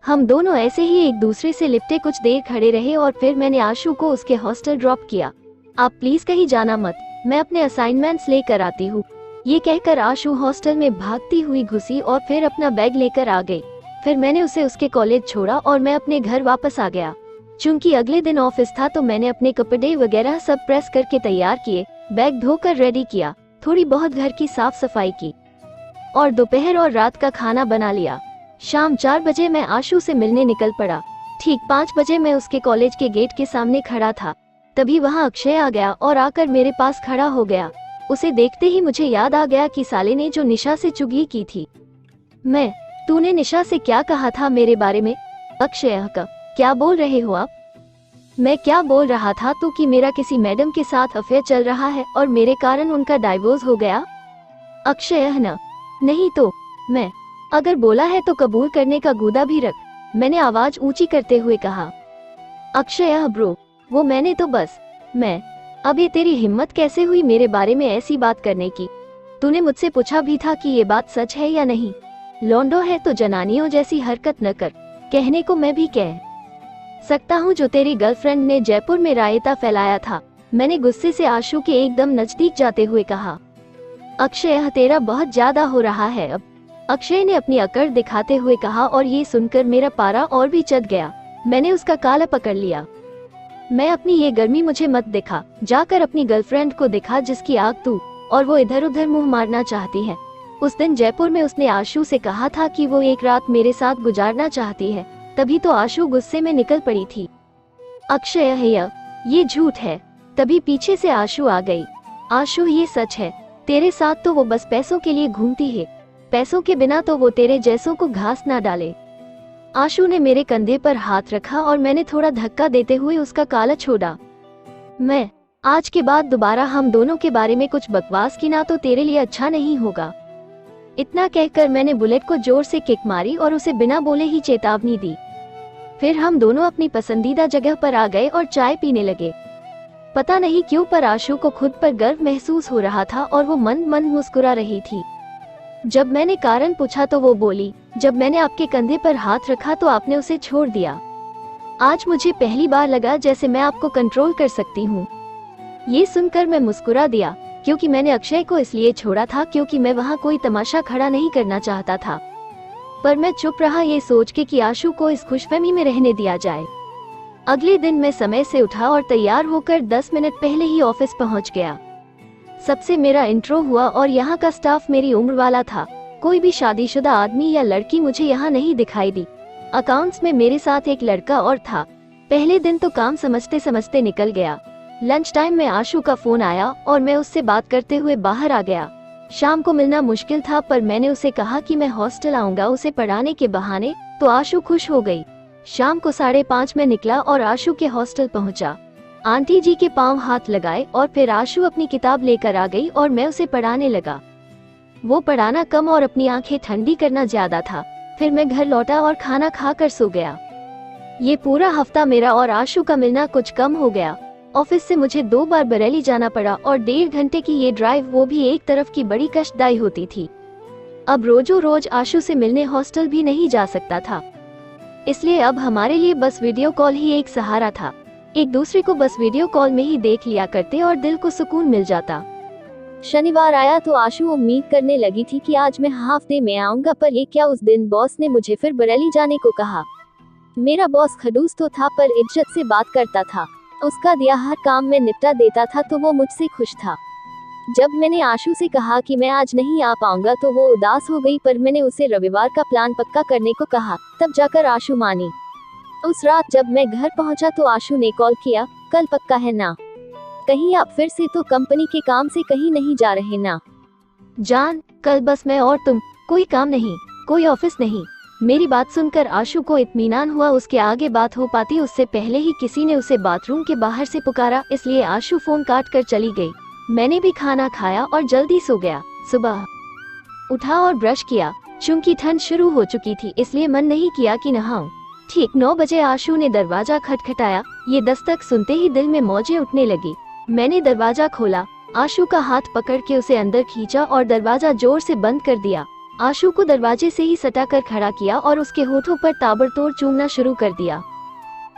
हम दोनों ऐसे ही एक दूसरे से लिपटे कुछ देर खड़े रहे और फिर मैंने आशु को उसके हॉस्टल ड्रॉप किया। आप प्लीज कहीं जाना मत, मैं अपने असाइनमेंट्स लेकर आती हूँ। ये कहकर आशु हॉस्टल में भागती हुई घुसी और फिर अपना बैग लेकर आ गई। फिर मैंने उसे उसके कॉलेज छोड़ा और मैं अपने घर वापस आ गया। चूंकि अगले दिन ऑफिस था तो मैंने अपने कपड़े वगैरह सब प्रेस करके तैयार किए, बैग धोकर रेडी किया, थोड़ी बहुत घर की साफ सफाई की और दोपहर और रात का खाना बना लिया। शाम 4 बजे मैं आशु से मिलने निकल पड़ा। ठीक 5 बजे मैं उसके कॉलेज के गेट के सामने खड़ा था, तभी वहाँ अक्षय आ गया और आकर मेरे पास खड़ा हो गया। उसे देखते ही मुझे याद आ गया कि साले ने जो निशा से चुगली की थी। तूने निशा से क्या कहा था मेरे बारे में? अक्षय का क्या बोल रहे हो आप? मैं क्या बोल रहा था तो कि मेरा किसी मैडम के साथ अफेयर चल रहा है और मेरे कारण उनका डाइवोर्स हो गया। अक्षय न, नहीं तो मैं अगर बोला है तो कबूल करने का गुदा भी रख, मैंने आवाज ऊंची करते हुए कहा। अक्षय ब्रो, वो मैंने तो बस मैं अब ये तेरी हिम्मत कैसे हुई मेरे बारे में ऐसी बात करने की? तूने मुझसे पूछा भी था कि ये बात सच है या नहीं? लौंडो है तो जनानियों जैसी हरकत न कर, कहने को मैं भी कह सकता हूँ जो तेरी गर्लफ्रेंड ने जयपुर में रायता फैलाया था, मैंने गुस्से से आशु के एकदम नजदीक जाते हुए कहा। अक्षय तेरा बहुत ज्यादा हो रहा है अब, अक्षय ने अपनी अकड़ दिखाते हुए कहा और ये सुनकर मेरा पारा और भी चढ़ गया। मैंने उसका काला पकड़ लिया। मैं अपनी ये गर्मी मुझे मत दिखा, जाकर अपनी गर्लफ्रेंड को दिखा जिसकी आग तू और वो इधर उधर मुंह मारना चाहती है। उस दिन जयपुर में उसने आशु से कहा था कि वो एक रात मेरे साथ गुजारना चाहती है, तभी तो आशु गुस्से में निकल पड़ी थी। अक्षय है ये झूठ है। तभी पीछे से आशु आ गई। आशु ये सच है, तेरे साथ तो वो बस पैसों के लिए घूमती है, पैसों के बिना तो वो तेरे जैसों को घास ना डाले। आशु ने मेरे कंधे पर हाथ रखा और मैंने थोड़ा धक्का देते हुए उसका काला छोड़ा। मैं आज के बाद दोबारा हम दोनों के बारे में कुछ बकवास की ना तो तेरे लिए अच्छा नहीं होगा। इतना कहकर मैंने बुलेट को जोर से किक मारी और उसे बिना बोले ही चेतावनी दी। फिर हम दोनों अपनी पसंदीदा जगह पर आ गए और चाय पीने लगे। पता नहीं क्यों पर आशु को खुद पर गर्व महसूस हो रहा था और वो मन मन मुस्कुरा रही थी। जब मैंने कारण पूछा तो वो बोली, जब मैंने आपके कंधे पर हाथ रखा तो आपने उसे छोड़ दिया। आज मुझे पहली बार लगा जैसे मैं आपको कंट्रोल कर सकती हूँ। ये सुनकर मैं मुस्कुरा दिया, क्योंकि मैंने अक्षय को इसलिए छोड़ा था क्योंकि मैं वहाँ कोई तमाशा खड़ा नहीं करना चाहता था। पर मैं चुप रहा ये सोच के कि आशु को इस खुशफहमी में रहने दिया जाए। अगले दिन मैं समय से उठा और तैयार होकर 10 मिनट पहले ही ऑफिस पहुँच गया। सबसे मेरा इंट्रो हुआ और यहाँ का स्टाफ मेरी उम्र वाला था। कोई भी शादीशुदा आदमी या लड़की मुझे यहाँ नहीं दिखाई दी। अकाउंट्स में मेरे साथ एक लड़का और था। पहले दिन तो काम समझते समझते निकल गया। लंच टाइम में आशु का फोन आया और मैं उससे बात करते हुए बाहर आ गया। शाम को मिलना मुश्किल था पर मैंने उसे कहा कि मैं हॉस्टल आऊंगा उसे पढ़ाने के बहाने, तो आशु खुश हो गई। शाम को 5:30 में निकला और आशु के हॉस्टल पहुंचा। आंटी जी के पांव हाथ लगाए और फिर आशु अपनी किताब लेकर आ गई और मैं उसे पढ़ाने लगा। वो पढ़ाना कम और अपनी आंखें ठंडी करना ज्यादा था। फिर मैं घर लौटा और खाना खाकर सो गया। ये पूरा हफ्ता मेरा और आशु का मिलना कुछ कम हो गया। ऑफिस से मुझे 2 बार बरेली जाना पड़ा और 1.5 घंटे की ये ड्राइव वो भी एक तरफ की बड़ी कष्टदायी होती थी। अब रोजों रोज आशु से मिलने हॉस्टल भी नहीं जा सकता था, इसलिए अब हमारे लिए बस वीडियो कॉल ही एक सहारा था। एक दूसरे को बस वीडियो कॉल में ही देख लिया करते और दिल को सुकून मिल जाता। शनिवार आया तो आशु उम्मीद करने लगी थी कि आज मैं हाफ डे में आऊंगा, पर ये क्या, उस दिन बॉस ने मुझे फिर बरेली जाने को कहा। मेरा बॉस खड़ूस तो था पर इज्जत से बात करता था। उसका दिया हर काम में निपटा देता था तो वो मुझसे खुश था। जब मैंने आशु से कहा कि मैं आज नहीं आ पाऊंगा तो वो उदास हो गई, पर मैंने उसे रविवार का प्लान पक्का करने को कहा, तब जाकर आशु मानी। उस रात जब मैं घर पहुंचा तो आशु ने कॉल किया, कल पक्का है ना? कहीं आप फिर से तो कंपनी के काम से कहीं नहीं जा रहे ना? जान, कल बस मैं और तुम, कोई काम नहीं, कोई ऑफिस नहीं। मेरी बात सुनकर आशु को इत्मीनान हुआ। उसके आगे बात हो पाती उससे पहले ही किसी ने उसे बाथरूम के बाहर से पुकारा, इसलिए आशु फोन काट कर चली गई। मैंने भी खाना खाया और जल्दी सो गया। सुबह उठा और ब्रश किया। चूंकि ठंड शुरू हो चुकी थी इसलिए मन नहीं किया कि नहाऊं। ठीक 9 बजे आशु ने दरवाजा खटखटाया। ये दस्तक सुनते ही दिल में मौजें उठने लगी। मैंने दरवाजा खोला, आशु का हाथ पकड़ के उसे अंदर खींचा और दरवाजा जोर से बंद कर दिया। आशु को दरवाजे से ही सटा कर खड़ा किया और उसके होठों पर ताबड़तोड़ चूमना शुरू कर दिया।